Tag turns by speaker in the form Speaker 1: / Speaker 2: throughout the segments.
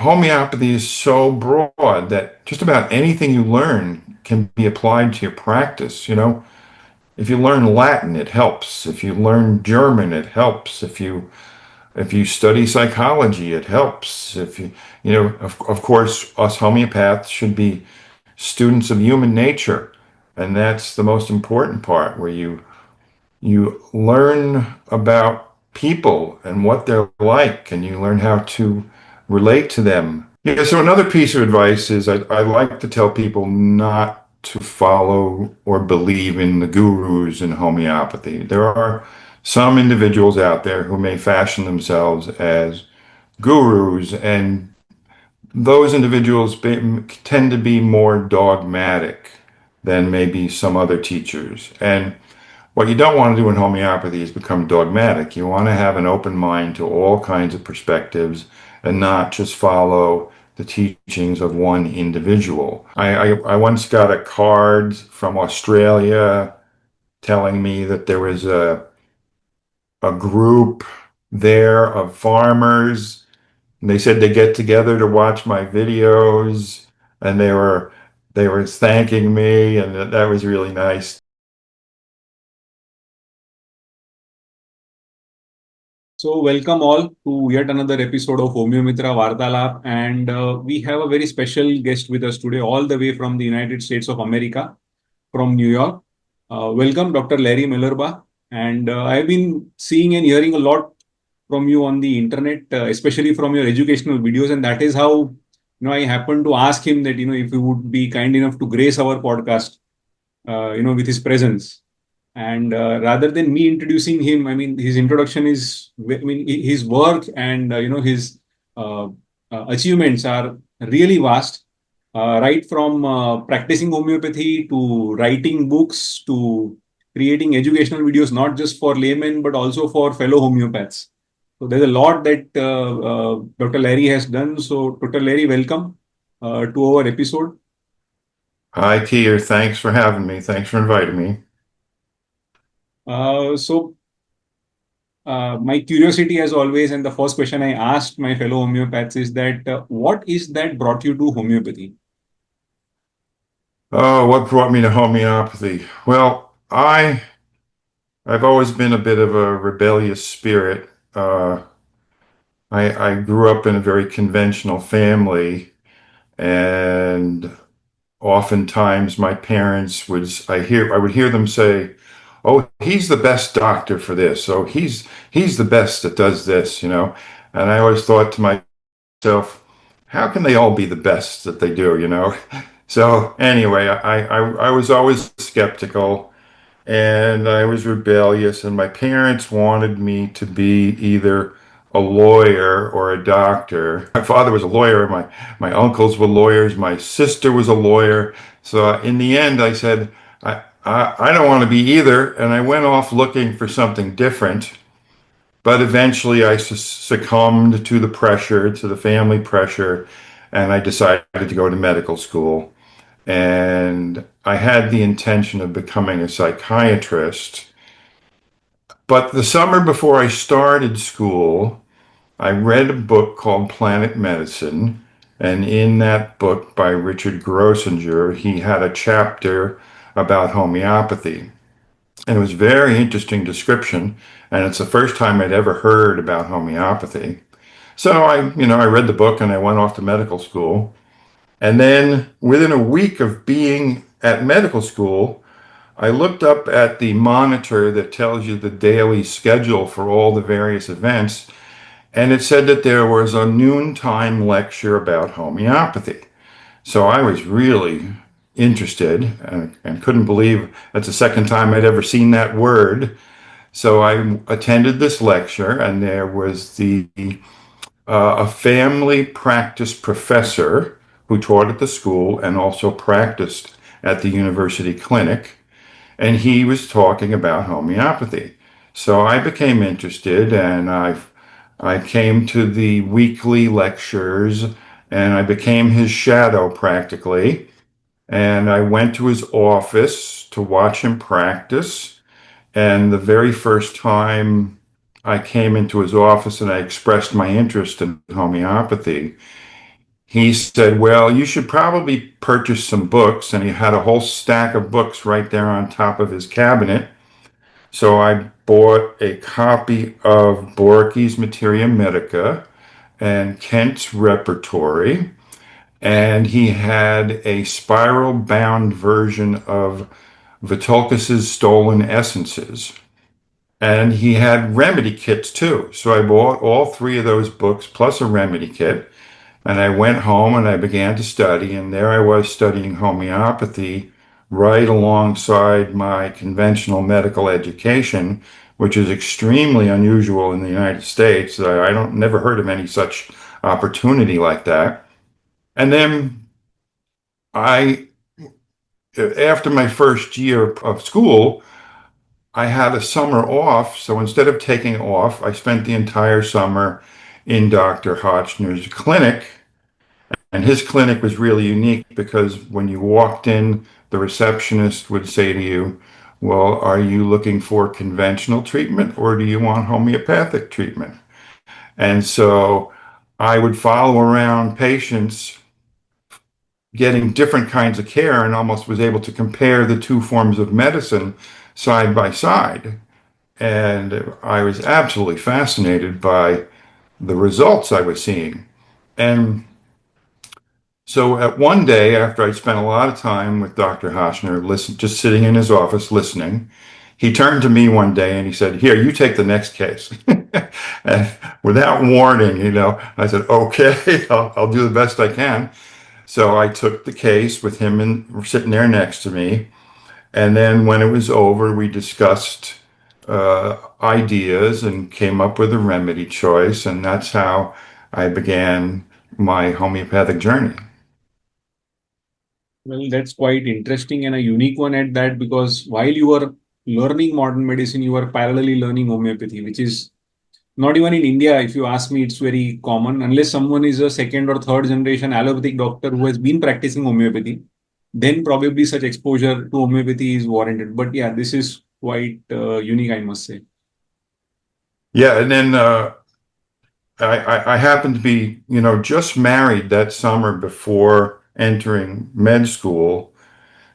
Speaker 1: homeopathy is so broad that just about anything you learn can be applied to your practice. If you learn Latin, it helps. If you learn German, it helps. If you study psychology, it helps. If of course, us homeopaths should be students of human nature, and that's the most important part, where you learn about people and what they're like, and you learn how to relate to them. Yeah, so another piece of advice is I like to tell people not to follow or believe in the gurus in homeopathy. There are some individuals out there who may fashion themselves as gurus, and those individuals tend to be more dogmatic than maybe some other teachers. And what you don't want to do in homeopathy is become dogmatic. You want to have an open mind to all kinds of perspectives and not just follow the teachings of one individual. I once got a card from Australia telling me that there was a group there of farmers, and they said they get together to watch my videos, and they were thanking me, and that was really nice.
Speaker 2: So, welcome all to yet another episode of Homeomitra Vartalap. And we have a very special guest with us today, all the way from the United States of America, from New York. Welcome, Dr. Larry Malerba. And I've been seeing and hearing a lot from you on the internet, especially from your educational videos. And that is how, I happened to ask him that, if he would be kind enough to grace our podcast, with his presence. And rather than me introducing him, I mean, his introduction is, I mean, his work and his uh, achievements are really vast. Right from practicing homeopathy to writing books to creating educational videos, not just for laymen but also for fellow homeopaths. So there's a lot that Dr. Larry has done. So Dr. Larry, welcome to our episode.
Speaker 1: Hi, Kier. Thanks for having me. Thanks for inviting me.
Speaker 2: So my curiosity, as always, and the first question I asked my fellow homeopaths is that what is that brought you to homeopathy?
Speaker 1: Oh, what brought me to homeopathy? Well, I've always been a bit of a rebellious spirit. I grew up in a very conventional family, and oftentimes my parents I would hear them say, "Oh, he's the best doctor for this. Oh, he's the best that does this." And I always thought to myself, how can they all be the best that they do? So anyway, I was always skeptical, and I was rebellious, and my parents wanted me to be either a lawyer or a doctor. My father was a lawyer, my uncles were lawyers, my sister was a lawyer. So in the end, I said, I don't want to be either, and I went off looking for something different. But eventually, I succumbed to the pressure, to the family pressure, and I decided to go to medical school. And I had the intention of becoming a psychiatrist. But the summer before I started school, I read a book called Planet Medicine. And in that book by Richard Grossinger, he had a chapter about homeopathy. And it was a very interesting description. And it's the first time I'd ever heard about homeopathy. So I read the book and I went off to medical school. And then within a week of being at medical school, I looked up at the monitor that tells you the daily schedule for all the various events, and it said that there was a noontime lecture about homeopathy. So I was really interested and couldn't believe that's the second time I'd ever seen that word. So I attended this lecture, and there was a family practice professor who taught at the school and also practiced at the university clinic, and he was talking about homeopathy. So I became interested, and I came to the weekly lectures, and I became his shadow practically. And I went to his office to watch him practice. And the very first time I came into his office and I expressed my interest in homeopathy, he said, well, you should probably purchase some books. And he had a whole stack of books right there on top of his cabinet. So I bought a copy of Borchi's Materia Medica and Kent's Repertory. And he had a spiral bound version of Vitulcus's Stolen Essences. And he had remedy kits too. So I bought all three of those books plus a remedy kit. And I went home and I began to study. And there I was studying homeopathy right alongside my conventional medical education, which is extremely unusual in the United States. I don't never heard of any such opportunity like that. And then I, after my first year of school, I had a summer off. So instead of taking off, I spent the entire summer in Dr. Hotchner's clinic. And his clinic was really unique because when you walked in, the receptionist would say to you, well, are you looking for conventional treatment or do you want homeopathic treatment? And so I would follow around patients getting different kinds of care and almost was able to compare the two forms of medicine side by side. And I was absolutely fascinated by the results I was seeing. And so at one day, after I spent a lot of time with Dr. Hoshner, just sitting in his office listening, he turned to me one day and he said, here, you take the next case. And without warning, I said, okay, I'll do the best I can. So I took the case with him and sitting there next to me. And then when it was over, we discussed ideas and came up with a remedy choice. And that's how I began my homeopathic journey.
Speaker 2: Well, that's quite interesting and a unique one at that, because while you were learning modern medicine, you were parallelly learning homeopathy, which is not even in India. If you ask me, it's very common unless someone is a second or third generation allopathic doctor who has been practicing homeopathy, then probably such exposure to homeopathy is warranted. But yeah, this is quite unique, I must say.
Speaker 1: Yeah, and then I happened to be, just married that summer before entering med school.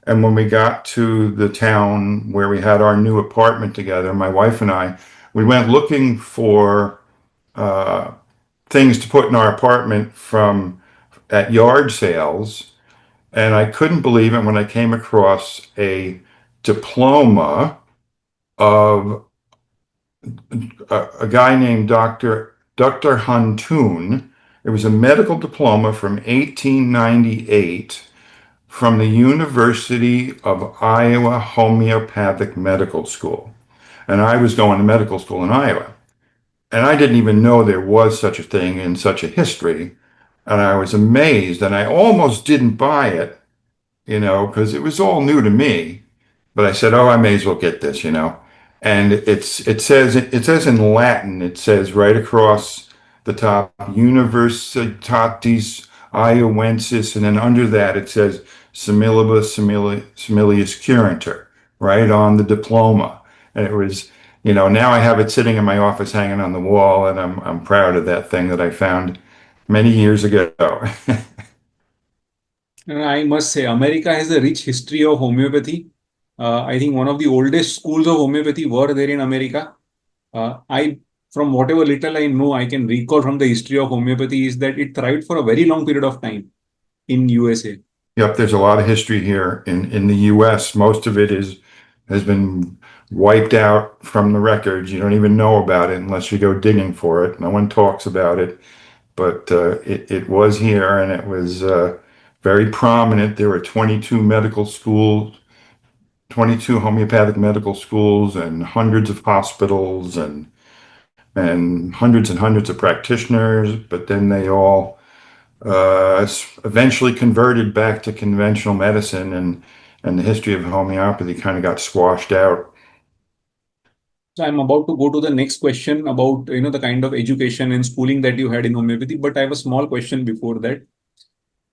Speaker 1: And when we got to the town where we had our new apartment together, my wife and I, we went looking for uh, things to put in our apartment from at yard sales. And I couldn't believe it when I came across a diploma of a guy named Dr. Huntoon. It was a medical diploma from 1898 from the University of Iowa Homeopathic Medical School. And I was going to medical school in Iowa. And I didn't even know there was such a thing in such a history. And I was amazed and I almost didn't buy it, because it was all new to me. But I said, "Oh, I may as well get this." And it says in Latin, it says right across the top, Universitatis Iowensis, and then under that it says Similibus Similius Curantur, right on the diploma. And it was, now I have it sitting in my office, hanging on the wall, and I'm proud of that thing that I found many years ago.
Speaker 2: And I must say, America has a rich history of homeopathy. I think one of the oldest schools of homeopathy were there in America. From whatever little I know, I can recall from the history of homeopathy is that it thrived for a very long period of time in USA.
Speaker 1: Yep, there's a lot of history here in the US. Most of it has been wiped out from the records. You don't even know about it unless you go digging for it. No one talks about it, but it was here and it was very prominent. There were 22 medical schools, 22 homeopathic medical schools, and hundreds of hospitals and hundreds of practitioners. But then they all eventually converted back to conventional medicine, and the history of homeopathy kind of got squashed out.
Speaker 2: So I'm about to go to the next question about the kind of education and schooling that you had in homeopathy. But I have a small question before that.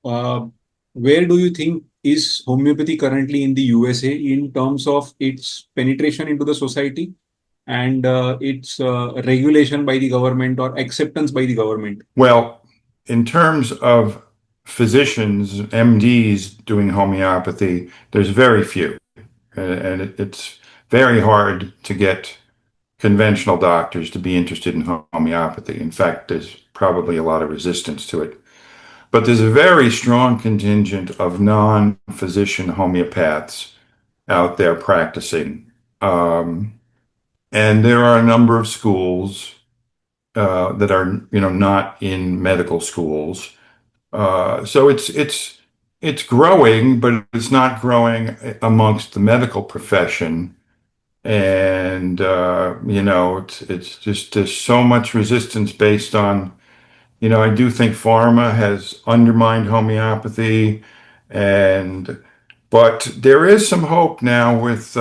Speaker 2: Uh, where do you think is homeopathy currently in the USA in terms of its penetration into the society and its regulation by the government or acceptance by the government?
Speaker 1: Well, in terms of physicians, MDs doing homeopathy, there's very few. And it's very hard to get conventional doctors to be interested in homeopathy. In fact, there's probably a lot of resistance to it. But there's a very strong contingent of non-physician homeopaths out there practicing. And there are a number of schools that are, not in medical schools. So it's growing, but it's not growing amongst the medical profession. And it's just there's so much resistance based on, I do think pharma has undermined homeopathy, and but there is some hope now with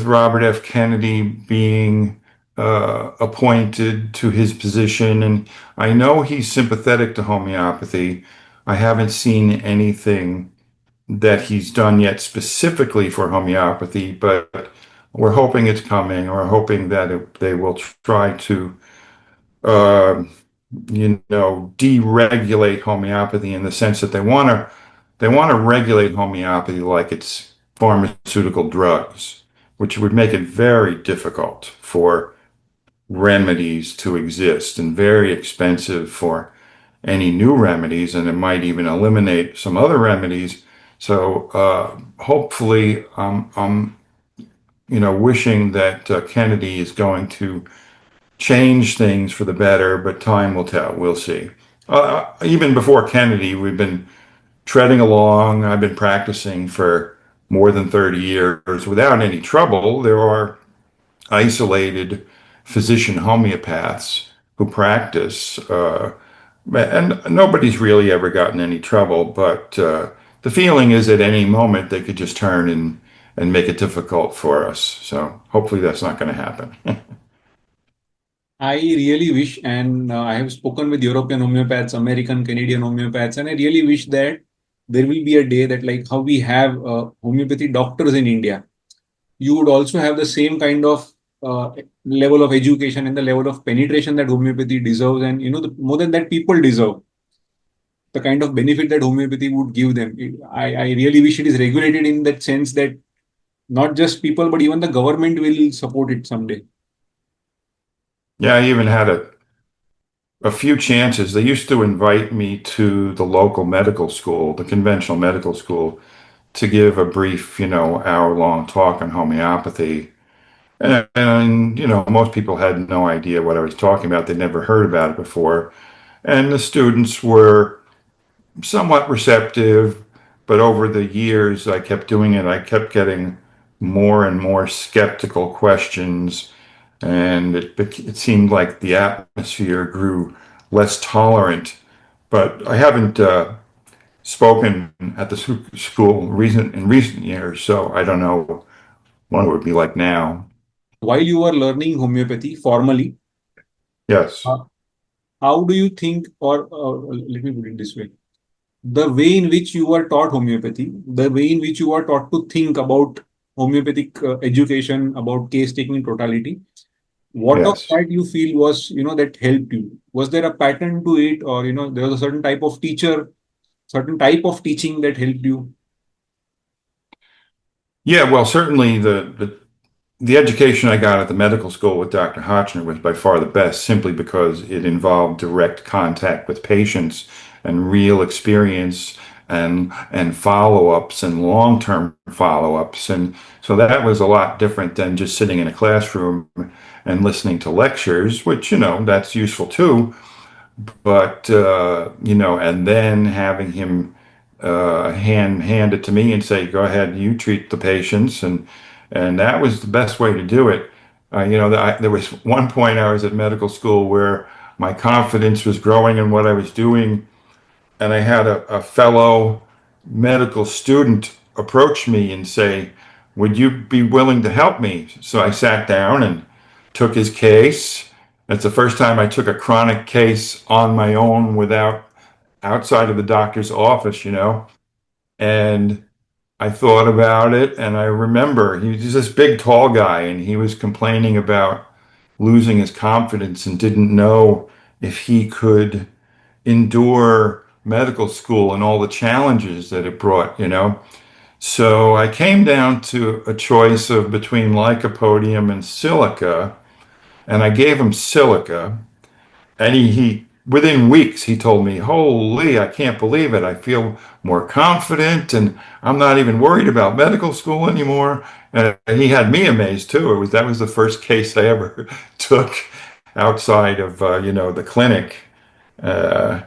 Speaker 1: Robert F. Kennedy being appointed to his position, and I know he's sympathetic to homeopathy. I haven't seen anything that he's done yet specifically for homeopathy, but we're hoping it's coming. We're hoping that they will try to, uh, deregulate homeopathy in the sense that they want to regulate homeopathy like it's pharmaceutical drugs, which would make it very difficult for remedies to exist and very expensive for any new remedies, and it might even eliminate some other remedies. So hopefully, wishing that Kennedy is going to change things for the better, but time will tell. We'll see. Even before Kennedy, we've been treading along. I've been practicing for more than 30 years without any trouble. There are isolated physician homeopaths who practice, and nobody's really ever gotten any trouble. But the feeling is at any moment they could just turn and make it difficult for us. So hopefully that's not going to happen.
Speaker 2: I really wish, and I have spoken with European homeopaths, American, Canadian homeopaths, and I really wish that there will be a day that, like how we have homeopathy doctors in India, you would also have the same kind of level of education and the level of penetration that homeopathy deserves, and more than that, people deserve the kind of benefit that homeopathy would give them. I really wish it is regulated in that sense that not just people, but even the government will support it someday.
Speaker 1: Yeah, I even had a few chances. They used to invite me to the local medical school, the conventional medical school, to give a brief, hour-long talk on homeopathy. And, most people had no idea what I was talking about. They'd never heard about it before. And the students were somewhat receptive, but over the years I kept doing it. I kept getting more and more skeptical questions, and it seemed like the atmosphere grew less tolerant. But I haven't spoken at the school in recent years, so I don't know what it would be like now.
Speaker 2: While you were learning homeopathy formally,
Speaker 1: Yes.
Speaker 2: uh, how do you think, or let me put it this way, the way in which you were taught homeopathy, the way in which you were taught to think about homeopathic education, about case taking in totality, what of
Speaker 1: Yes.
Speaker 2: that you feel was, that helped you? Was there a pattern to it, or, there was a certain type of teacher, certain type of teaching that helped you?
Speaker 1: Yeah, well, certainly the education I got at the medical school with Dr. Hotchner was by far the best, simply because it involved direct contact with patients and real experience and follow-ups and long-term follow-ups. And so that was a lot different than just sitting in a classroom and listening to lectures, which, that's useful too. But and then having him hand it to me and say, "Go ahead, you treat the patients," and that was the best way to do it. There was one point I was at medical school where my confidence was growing in what I was doing, and I had a fellow medical student approach me and say, "Would you be willing to help me?" So I sat down and took his case. That's the first time I took a chronic case on my own without outside of the doctor's office, And I thought about it, and I remember he was this big, tall guy, and he was complaining about losing his confidence and didn't know if he could endure medical school and all the challenges that it brought. So I came down to a choice of between lycopodium and silica, and I gave him silica. And he within weeks he told me, "Holy, I can't believe it. I feel more confident, and I'm not even worried about medical school anymore." And he had me amazed too. That was the first case I ever took outside of the clinic. Uh,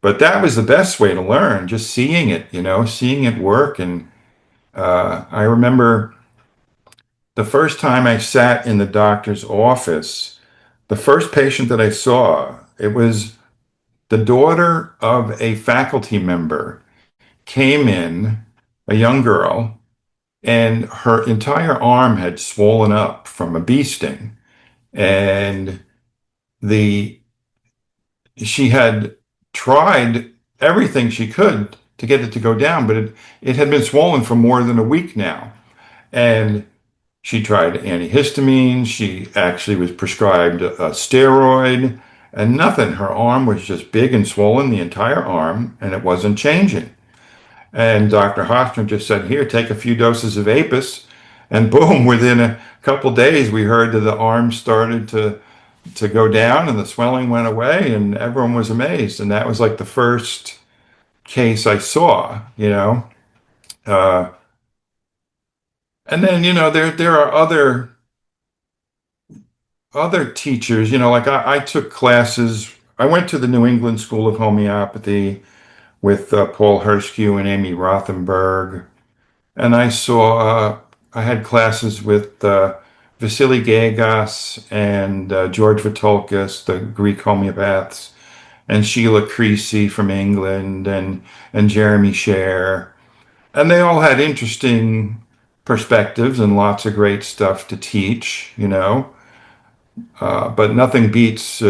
Speaker 1: but that was the best way to learn, just seeing it work. And I remember the first time I sat in the doctor's office, the first patient that I saw, it was the daughter of a faculty member came in, a young girl, and her entire arm had swollen up from a bee sting. And the she had tried everything she could to get it to go down, but it had been swollen for more than a week now. And she tried antihistamines. She actually was prescribed a steroid and nothing. Her arm was just big and swollen, the entire arm, and it wasn't changing. And Dr. Hofner just said, "Here, take a few doses of Apis." And boom, within a couple days, we heard that the arm started to go down and the swelling went away, and everyone was amazed. And that was like the first case I saw. Uh, and then, there are other teachers, like I took classes. I went to the New England School of Homeopathy with Paul Hershkew and Amy Rothenberg. And I had classes with Vasily Gagas and George Vitolkis, the Greek homeopaths, and Sheila Creasy from England, and Jeremy Scher. And they all had interesting perspectives and lots of great stuff to teach. But nothing beats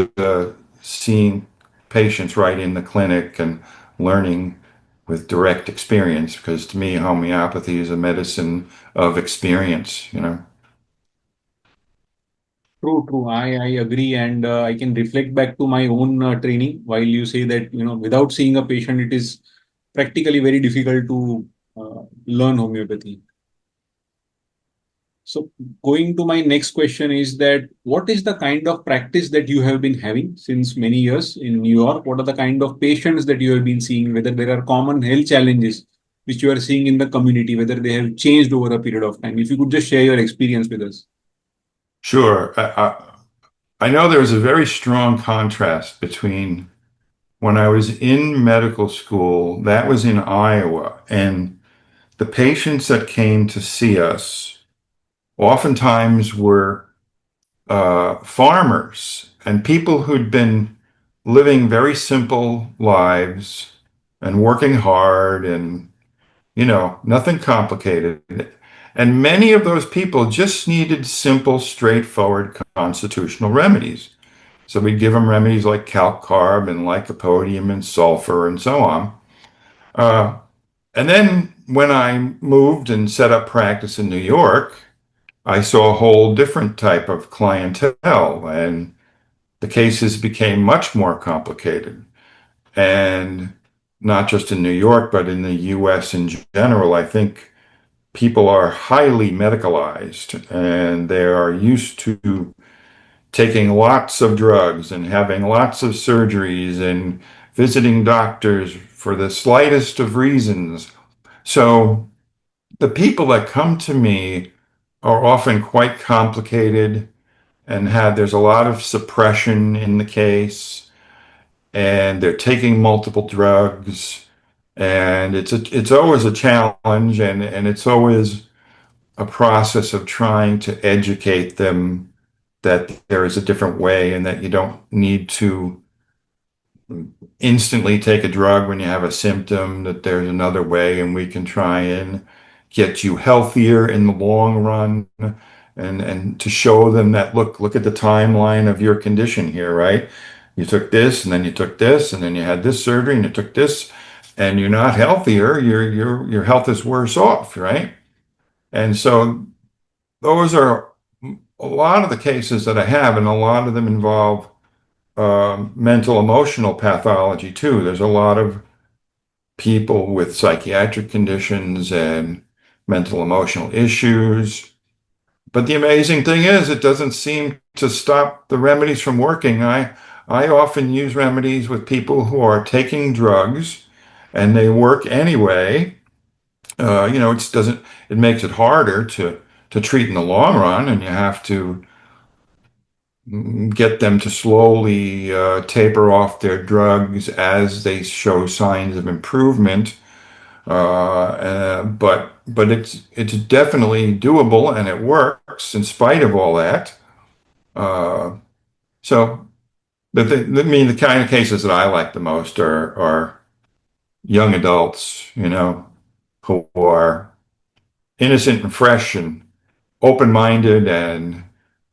Speaker 1: seeing patients right in the clinic and learning with direct experience, because to me, homeopathy is a medicine of experience.
Speaker 2: True, true. I agree, and I can reflect back to my own training. While you say that without seeing a patient, it is practically very difficult to learn homeopathy. So, going to my next question is that what is the kind of practice that you have been having since many years in New York? What are the kind of patients that you have been seeing? Whether there are common health challenges which you are seeing in the community, whether they have changed over a period of time? If you could just share your experience with us.
Speaker 1: Sure. I know there's a very strong contrast between when I was in medical school, that was in Iowa, and the patients that came to see us oftentimes were farmers and people who'd been living very simple lives and working hard and, nothing complicated. And many of those people just needed simple, straightforward constitutional remedies. So we'd give them remedies like calc carb and lycopodium and sulfur and so on. Uh, and then when I moved and set up practice in New York, I saw a whole different type of clientele, and the cases became much more complicated. And not just in New York, but in the US in general, I think people are highly medicalized and they are used to taking lots of drugs and having lots of surgeries and visiting doctors for the slightest of reasons. So the people that come to me are often quite complicated and there's a lot of suppression in the case, and they're taking multiple drugs, and it's always a challenge, and it's always a process of trying to educate them that there is a different way and that you don't need to instantly take a drug when you have a symptom, that there's another way, and we can try and get you healthier in the long run. And to show them that, look at the timeline of your condition here, right? You took this, and then you took this, and then you had this surgery, and you took this, and you're not healthier. Your health is worse off, right? And so those are a lot of the cases that I have, and a lot of them involve mental emotional pathology too. There's a lot of people with psychiatric conditions and mental emotional issues. But the amazing thing is, it doesn't seem to stop the remedies from working. I often use remedies with people who are taking drugs and they work anyway. It makes it harder to treat in the long run, and you have to get them to slowly taper off their drugs as they show signs of improvement. But it's definitely doable and it works in spite of all that. Uh, so the kind of cases that I like the most are young adults, who are innocent and fresh and open-minded, and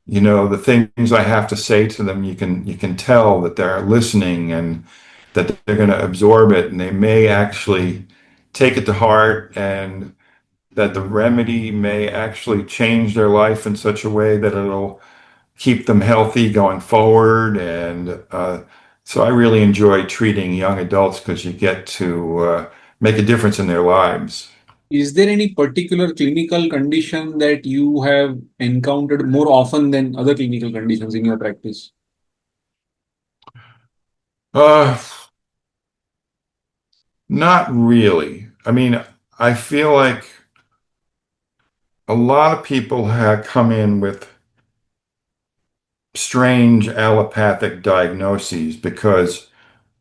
Speaker 1: the things I have to say to them, you can tell that they're listening and that they're going to absorb it, and they may actually take it to heart, and that the remedy may actually change their life in such a way that it'll keep them healthy going forward. And so I really enjoy treating young adults because you get to make a difference in their lives.
Speaker 2: Is there any particular clinical condition that you have encountered more often than other clinical conditions in your practice?
Speaker 1: Uh, Not really. I mean, I feel like a lot of people have come in with strange allopathic diagnoses because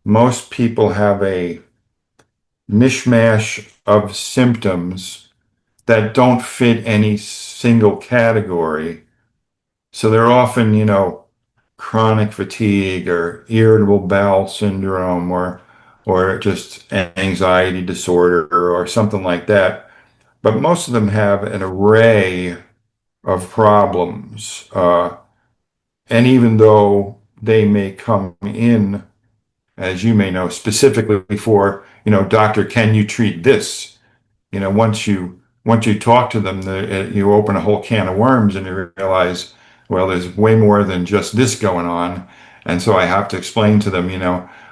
Speaker 1: most people have a mishmash of symptoms that don't fit any single category. So they're often, chronic fatigue or irritable bowel syndrome or just anxiety disorder or something like that. But most of them have an array of problems. And even though they may come in, as you may know, specifically for, doctor, can you treat this? Once you talk to them, you open a whole can of worms and you realize, well, there's way more than just this going on. And so I have to explain to them,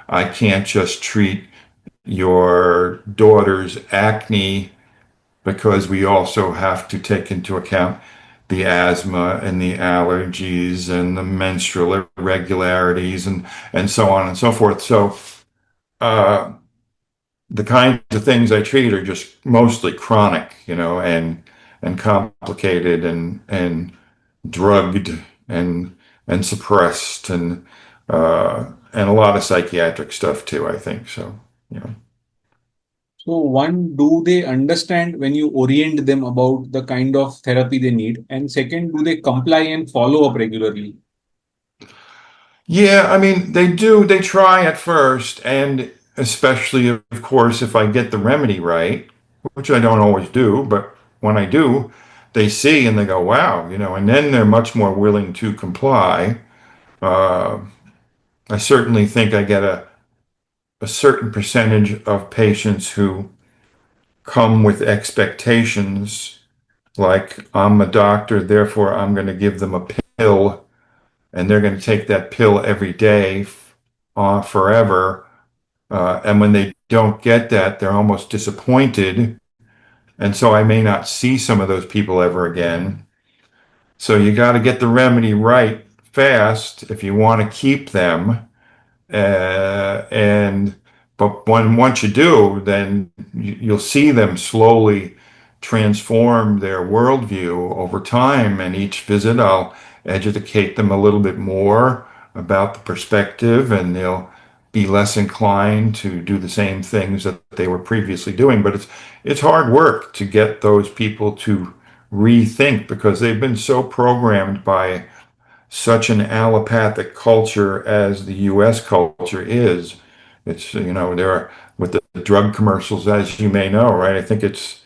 Speaker 1: I can't just treat your daughter's acne because we also have to take into account the asthma and the allergies and the menstrual irregularities and so on and so forth. So uh, the kinds of things I treat are just mostly chronic, and complicated and drugged and suppressed and a lot of psychiatric stuff too, I think. So, you know.
Speaker 2: So, one, do they understand when you orient them about the kind of therapy they need? And second, do they comply and follow up regularly?
Speaker 1: Yeah, I mean, they do. They try at first, and especially, of course, if I get the remedy right, which I don't always do, but when I do, they see and they go, wow, and then they're much more willing to comply. Uh, I certainly think I get a certain percentage of patients who come with expectations, like I'm a doctor, therefore I'm going to give them a pill, and they're going to take that pill every day forever. And when they don't get that, they're almost disappointed. And so I may not see some of those people ever again. So you got to get the remedy right fast if you want to keep them. And but once you do, then you'll see them slowly transform their worldview over time. And each visit, I'll educate them a little bit more about the perspective, and they'll be less inclined to do the same things that they were previously doing. But it's hard work to get those people to rethink because they've been so programmed by such an allopathic culture as the U.S. culture is. It's, there are with the drug commercials, as you may know, right? I think it's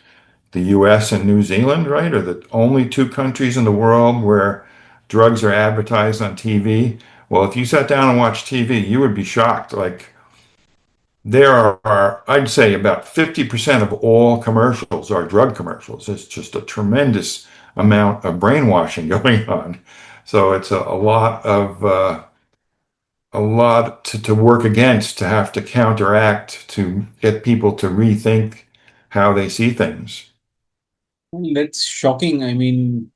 Speaker 1: the U.S. and New Zealand, right, are the only two countries in the world where drugs are advertised on TV. Well, if you sat down and watched TV, you would be shocked. Like, there are, I'd say, about 50% of all commercials are drug commercials. It's just a tremendous amount of brainwashing going on. So it's a lot a lot to work against, to have to counteract, to get people to rethink how they see things.
Speaker 2: Well, that's shocking. I mean,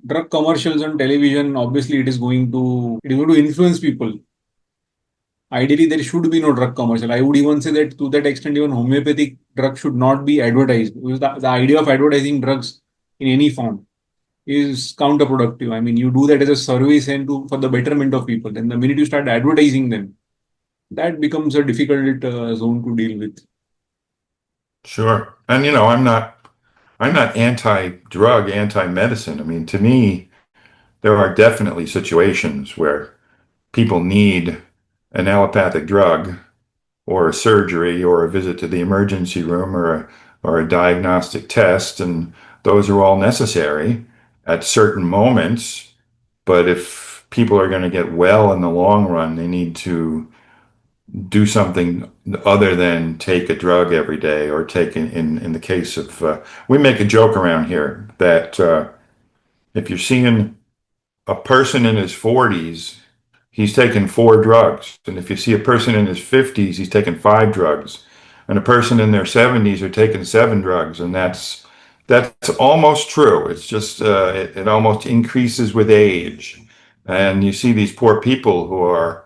Speaker 2: drug commercials on television, obviously it is going to influence people. Ideally, there should be no drug commercial. I would even say that to that extent, even homeopathic drugs should not be advertised. Because the idea of advertising drugs in any form is counterproductive. I mean, you do that as a service and for the betterment of people. And the minute you start advertising them, that becomes a difficult zone to deal with.
Speaker 1: Sure. And I'm not anti-drug, anti-medicine. I mean, to me, there are definitely situations where people need an allopathic drug or a surgery or a visit to the emergency room or a diagnostic test, and those are all necessary at certain moments. But if people are going to get well in the long run, they need to do something other than take a drug every day or take in the case of we make a joke around here that if you're seeing a person in his 40s, he's taken four drugs. And if you see a person in his 50s, he's taken five drugs. And a person in their 70s are taking seven drugs. And that's almost true. It's just it almost increases with age. And you see these poor people who are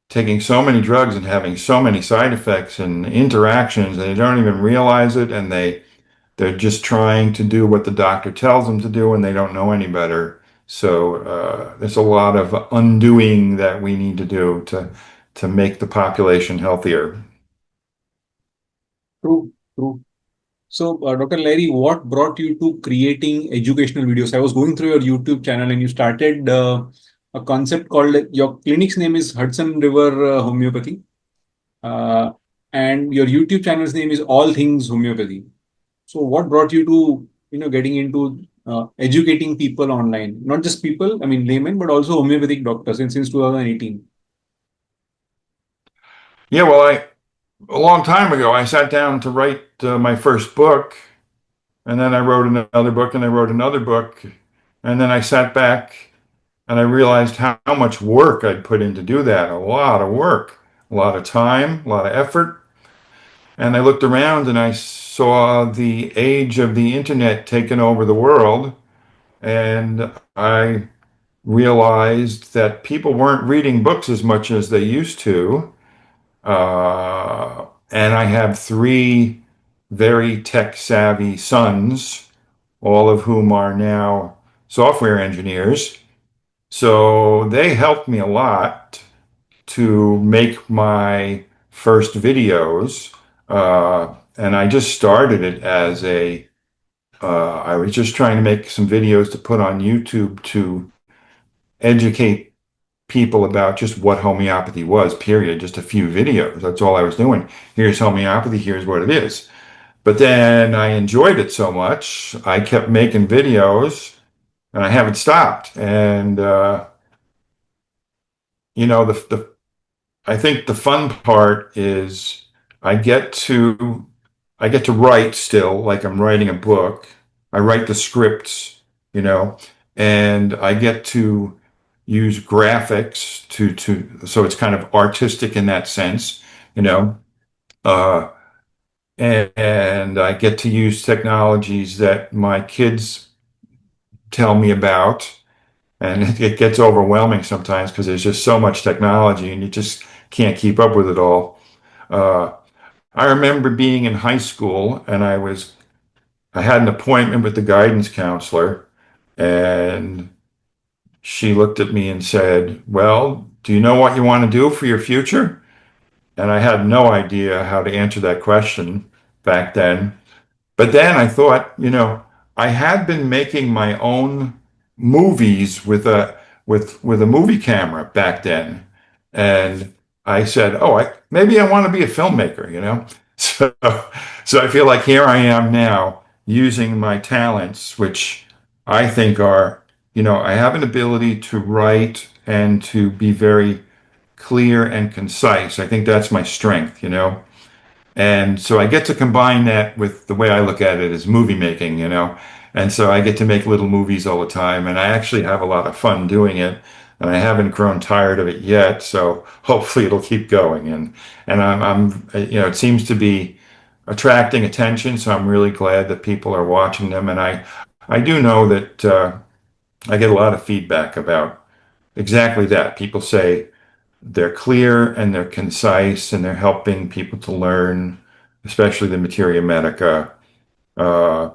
Speaker 1: taking so many drugs and having so many side effects and interactions, and they don't even realize it, and they're just trying to do what the doctor tells them to do, and they don't know any better. So there's a lot of undoing that we need to do to make the population healthier.
Speaker 2: True, true. So, Dr. Larry, what brought you to creating educational videos? I was going through your YouTube channel and you started a concept called your clinic's name is Hudson River Homeopathy. Uh, and your YouTube channel's name is All Things Homeopathy. So, what brought you to getting into educating people online? Not just people, I mean laymen, but also homeopathic doctors since 2018.
Speaker 1: Yeah, well, a long time ago, I sat down to write my first book, and then I wrote another book, and I wrote another book, and then I sat back and I realized how much work I'd put in to do that. A lot of work, a lot of time, a lot of effort. And I looked around and I saw the age of the internet taking over the world. And I realized that people weren't reading books as much as they used to. And I have three very tech savvy sons, all of whom are now software engineers. So they helped me a lot to make my first videos. And I just started it as I was just trying to make some videos to put on YouTube to educate people about just what homeopathy was, period. Just a few videos. That's all I was doing. Here's homeopathy, here's what it is. But then I enjoyed it so much, I kept making videos and I haven't stopped. And, the I think the fun part is I get to I get to write still, like I'm writing a book. I write the scripts, you know, and I get to use graphics to so it's kind of artistic in that sense, you know. Uh, and I get to use technologies that my kids tell me about, and it gets overwhelming sometimes because there's just so much technology and you just can't keep up with it all. Uh, I remember being in high school and I had an appointment with the guidance counselor, and she looked at me and said, "Well, do you know what you want to do for your future?" And I had no idea how to answer that question back then. But then I thought, I had been making my own movies with a movie camera back then, and I said, "Oh, maybe I want to be a filmmaker." So, so I feel like here I am now using my talents, which I think are, I have an ability to write and to be very clear and concise. I think that's my strength. And so I get to combine that with the way I look at it as movie making. And so I get to make little movies all the time, and I actually have a lot of fun doing it. and I haven't grown tired of it yet. So hopefully it'll keep going. And it seems to be attracting attention. So I'm really glad that people are watching them. And I do know that I get a lot of feedback about exactly that. People say they're clear and they're concise and they're helping people to learn, especially the materia medica. Uh,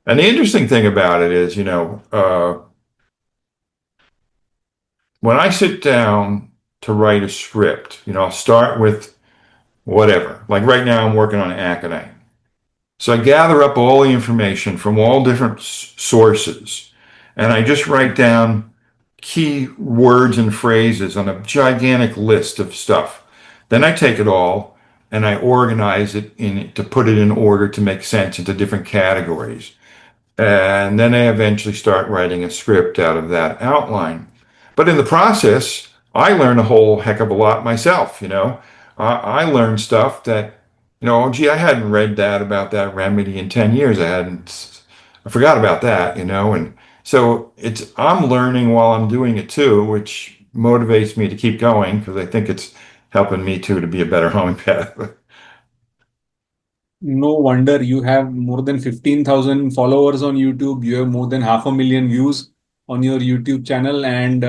Speaker 1: and the interesting thing about it is, when I sit down to write a script, I'll start with whatever. Like right now, I'm working on aconite. So I gather up all the information from all different sources, and I just write down key words and phrases on a gigantic list of stuff. Then I take it all and I organize it to put it in order to make sense into different categories. And then I eventually start writing a script out of that outline. But in the process, I learn a whole heck of a lot myself, I learned stuff that, oh, gee, I hadn't read that about that remedy in 10 years. I forgot about that, and so I'm learning while I'm doing it too, which motivates me to keep going because I think it's helping me too to be a better homeopath.
Speaker 2: No wonder you have more than 15,000 followers on YouTube. You have more than 500,000 views on your YouTube channel. And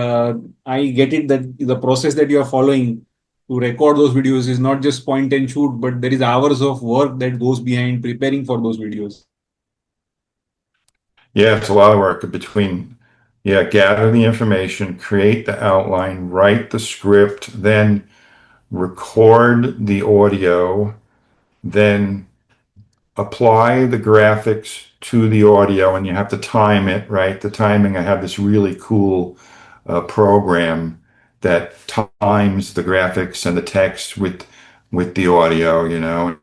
Speaker 2: I get it that the process that you are following to record those videos is not just point and shoot, but there is hours of work that goes behind preparing for those videos.
Speaker 1: Yeah, it's a lot of work between, yeah, gather the information, create the outline, write the script, then record the audio, then apply the graphics to the audio, and you have to time it, right? The timing, I have this really cool program that times the graphics and the text with the audio,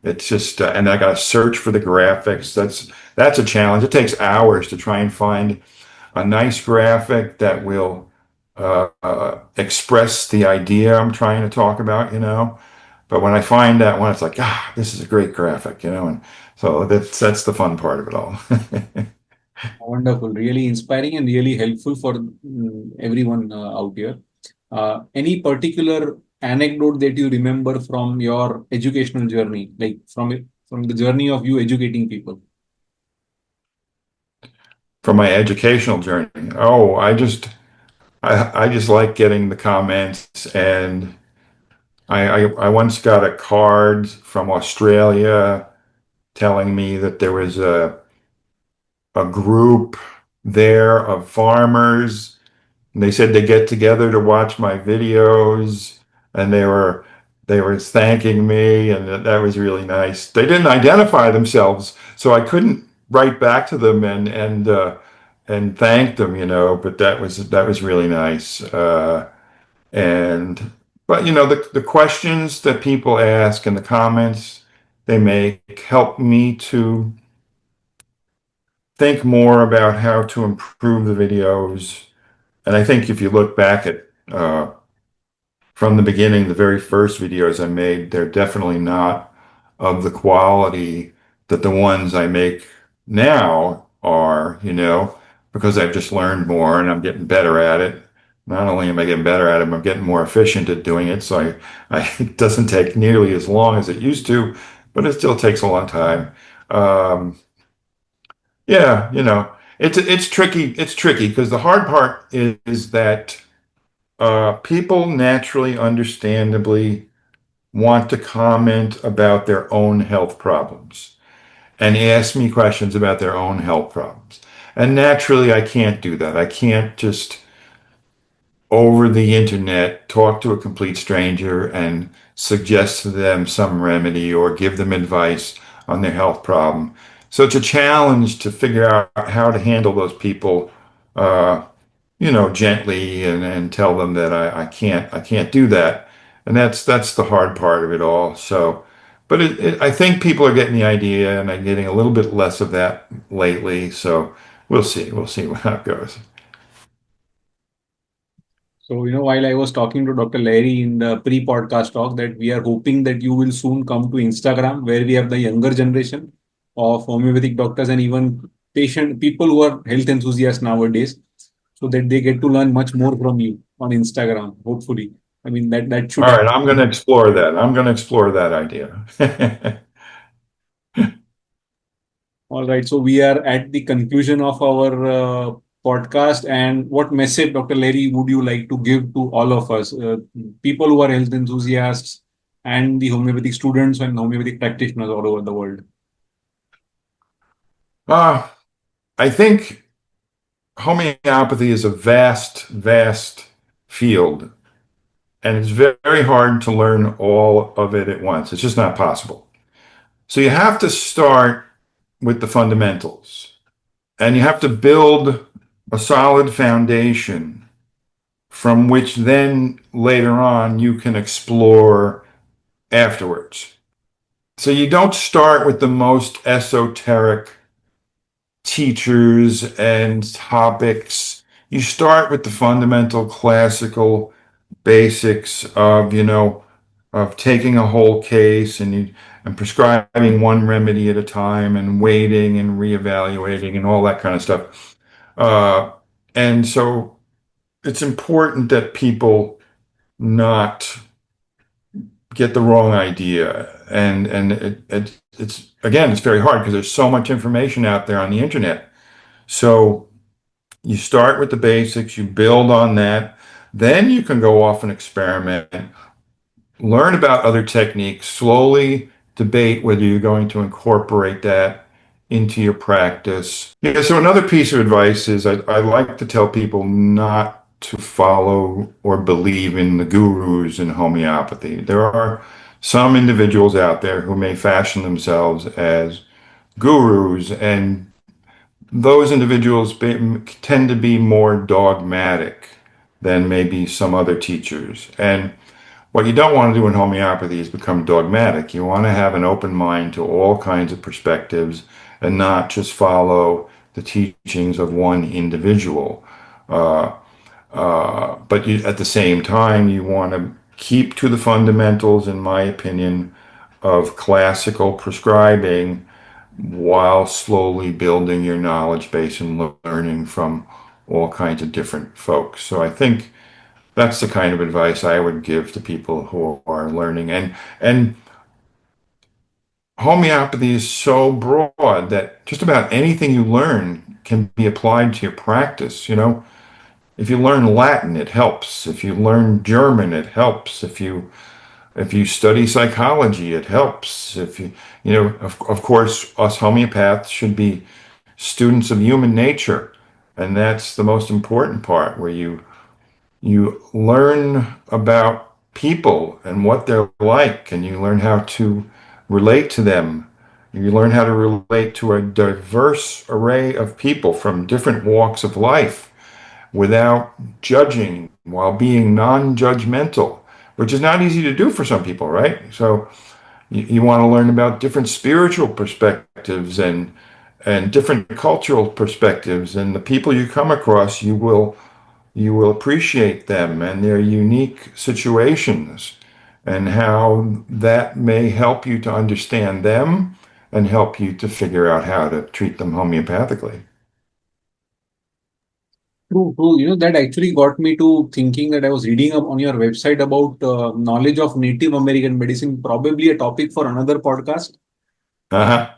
Speaker 1: It's just, and I got to search for the graphics. That's a challenge. It takes hours to try and find a nice graphic that will express the idea I'm trying to talk about. But when I find that one, it's like, this is a great graphic. And so that's the fun part of it all.
Speaker 2: Wonderful, really inspiring and really helpful for everyone out here. Any particular anecdote that you remember from your educational journey, like from the journey of you educating people?
Speaker 1: For my educational journey, oh, I just like getting the comments, and I once got a card from Australia telling me that there was a group there of farmers, and they said they get together to watch my videos, and they were thanking me, and that was really nice. They didn't identify themselves, so I couldn't write back to them and thank them, but that was really nice. And but the questions that people ask and the comments they make help me to think more about how to improve the videos. And I think if you look back at from the beginning, the very first videos I made, they're definitely not of the quality that the ones I make now are, because I've just learned more and I'm getting better at it. Not only am I getting better at it, I'm getting more efficient at doing it. So it doesn't take nearly as long as it used to, but it still takes a long time. Um, yeah, it's tricky. It's tricky because the hard part is that people naturally, understandably want to comment about their own health problems and ask me questions about their own health problems. And naturally, I can't do that. I can't just over the internet talk to a complete stranger and suggest to them some remedy or give them advice on their health problem. So it's a challenge to figure out how to handle those people, uh, gently and tell them that I can't do that. And that's the hard part of it all. So, but I think people are getting the idea, and I'm getting a little bit less of that lately. So we'll see how it goes.
Speaker 2: So, while I was talking to Dr. Larry in the pre-podcast talk, that we are hoping that you will soon come to Instagram, where we have the younger generation of homeopathic doctors and even people who are health enthusiasts nowadays. so that they get to learn much more from you on Instagram, hopefully. I mean, that should
Speaker 1: All right, I'm going to
Speaker 2: happen.
Speaker 1: explore that. I'm going to explore that idea.
Speaker 2: All right. So we are at the conclusion of our podcast. And what message, Dr. Larry, would you like to give to all of us, people who are health enthusiasts and the homeopathic students and homeopathic practitioners all over the world?
Speaker 1: Uh, I think homeopathy is a vast, vast field, and it's very hard to learn all of it at once. It's just not possible. So you have to start with the fundamentals, and you have to build a solid foundation from which then later on you can explore afterwards. So you don't start with the most esoteric teachers and topics. You start with the fundamental classical basics of, of taking a whole case and prescribing one remedy at a time and waiting and reevaluating and all that kind of stuff. Uh, and so it's important that people not get the wrong idea. It's again, it's very hard because there's so much information out there on the internet. So you start with the basics, you build on that, then you can go off and experiment, learn about other techniques, slowly debate whether you're going to incorporate that into your practice. Yeah, so another piece of advice is I like to tell people not to follow or believe in the gurus in homeopathy. There are some individuals out there who may fashion themselves as gurus, and those individuals tend to be more dogmatic than maybe some other teachers. And what you don't want to do in homeopathy is become dogmatic. You want to have an open mind to all kinds of perspectives and not just follow the teachings of one individual. Uh, but at the same time, you want to keep to the fundamentals, in my opinion, of classical prescribing while slowly building your knowledge base and learning from all kinds of different folks. So I think that's the kind of advice I would give to people who are learning. And homeopathy is so broad that just about anything you learn can be applied to your practice. If you learn Latin, it helps. If you learn German, it helps. If you study psychology, it helps. If of course, us homeopaths should be students of human nature, and that's the most important part, where you learn about people and what they're like, and you learn how to relate to them. You learn how to relate to a diverse array of people from different walks of life without judging, while being non-judgmental, which is not easy to do for some people, right? So you want to learn about different spiritual perspectives and different cultural perspectives, and the people you come across, you will appreciate them and their unique situations, and how that may help you to understand them and help you to figure out how to treat them homeopathically.
Speaker 2: True, true. That actually got me to thinking that I was reading up on your website about knowledge of Native American medicine, probably a topic for another podcast.
Speaker 1: Uh-huh.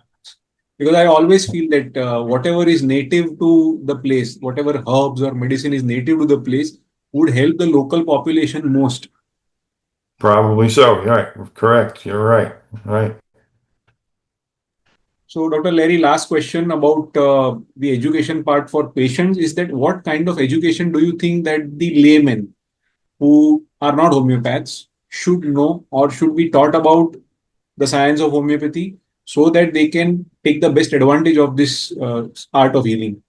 Speaker 2: Because I always feel that whatever is native to the place, whatever herbs or medicine is native to the place, would help the local population most.
Speaker 1: Probably so. Right. Correct. You're right. Right.
Speaker 2: So, Dr. Larry, last question about the education part for patients is that what kind of education do you think that the laymen who are not homeopaths should know or should be taught about the science of homeopathy so that they can take the best advantage of this art of healing?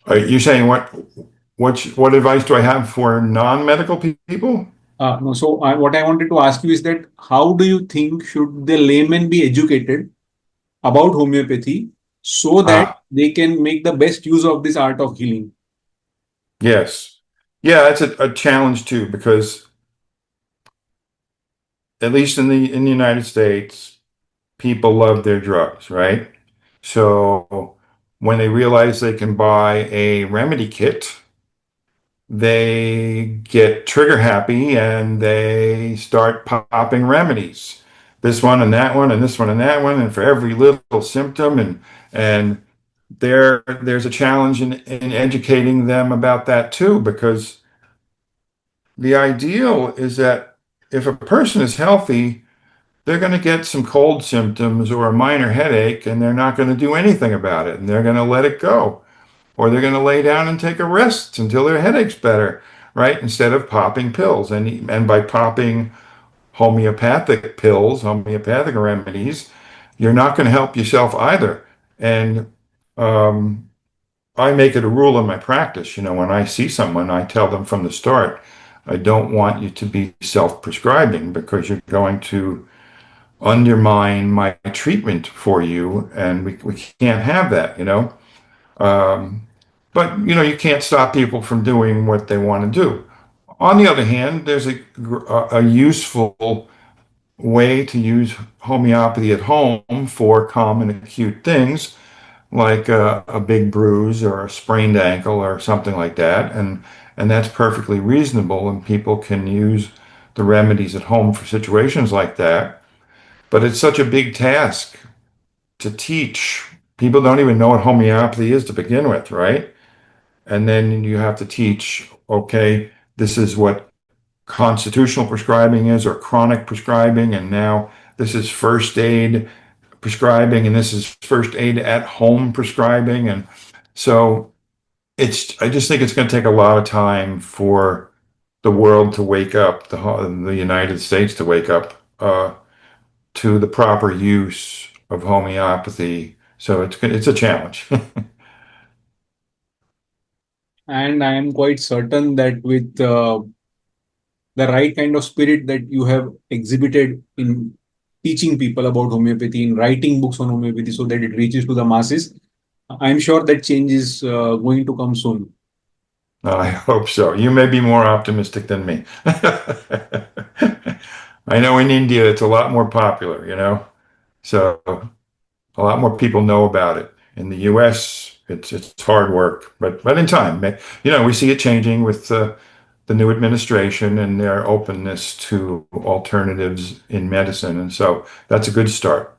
Speaker 1: You're saying what advice do I have for non-medical people?
Speaker 2: No, so what I wanted to ask you is that how do you think should the layman be educated about homeopathy so that
Speaker 1: Ah,
Speaker 2: they can make the best use of this art of healing?
Speaker 1: yes. Yeah, it's a challenge too, because at least in the United States, people love their drugs, right? So when they realize they can buy a remedy kit, they get trigger happy and they start popping remedies. This one and that one and this one and that one, and for every little symptom, and there's a challenge in educating them about that too, because the ideal is that if a person is healthy, they're going to get some cold symptoms or a minor headache, and they're not going to do anything about it, and they're going to let it go, or they're going to lay down and take a rest until their headache's better, right? Instead of popping pills, and by popping homeopathic pills, homeopathic remedies, you're not going to help yourself either. And um, I make it a rule in my practice. When I see someone, I tell them from the start, I don't want you to be self-prescribing because you're going to undermine my treatment for you, and we can't have that. Um, but you can't stop people from doing what they want to do. On the other hand, there's a useful way to use homeopathy at home for common acute things like a big bruise or a sprained ankle or something like that, and that's perfectly reasonable, and people can use the remedies at home for situations like that. But it's such a big task to teach. People don't even know what homeopathy is to begin with, right? And then you have to teach, okay, this is what constitutional prescribing is or chronic prescribing, and now this is first aid prescribing, and this is first aid at home prescribing. And so I just think it's going to take a lot of time for the world to wake up, the United States to wake up to the proper use of homeopathy. So it's a challenge.
Speaker 2: And I am quite certain that with the right kind of spirit that you have exhibited in teaching people about homeopathy, in writing books on homeopathy so that it reaches to the masses, I'm sure that change is going to come soon.
Speaker 1: I hope so. You may be more optimistic than me. I know in India it's a lot more popular. So a lot more people know about it. In the US, it's hard work, but in time, we see it changing with the new administration and their openness to alternatives in medicine, and so that's a good start.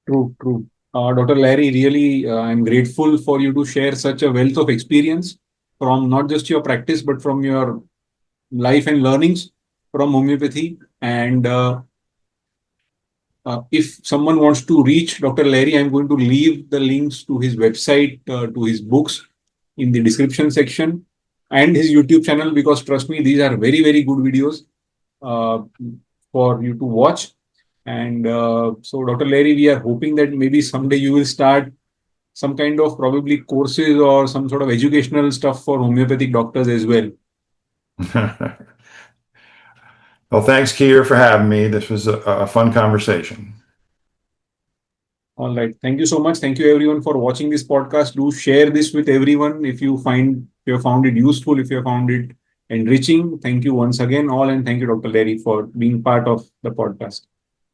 Speaker 2: True, true. Dr. Larry, really, I'm grateful for you to share such a wealth of experience from not just your practice, but from your life and learnings from homeopathy. And if someone wants to reach Dr. Larry, I'm going to leave the links to his website, to his books in the description section and his YouTube channel, because trust me, these are very, very good videos uh, for you to watch. And so, Dr. Larry, we are hoping that maybe someday you will start some kind of probably courses or some sort of educational stuff for homeopathic doctors as well.
Speaker 1: Well, thanks, Kier, for having me. This was a fun conversation.
Speaker 2: All right. Thank you so much. Thank you everyone for watching this podcast. Do share this with everyone if you found it useful, if you found it enriching. Thank you once again all, and thank you, Dr. Larry, for being part of the podcast.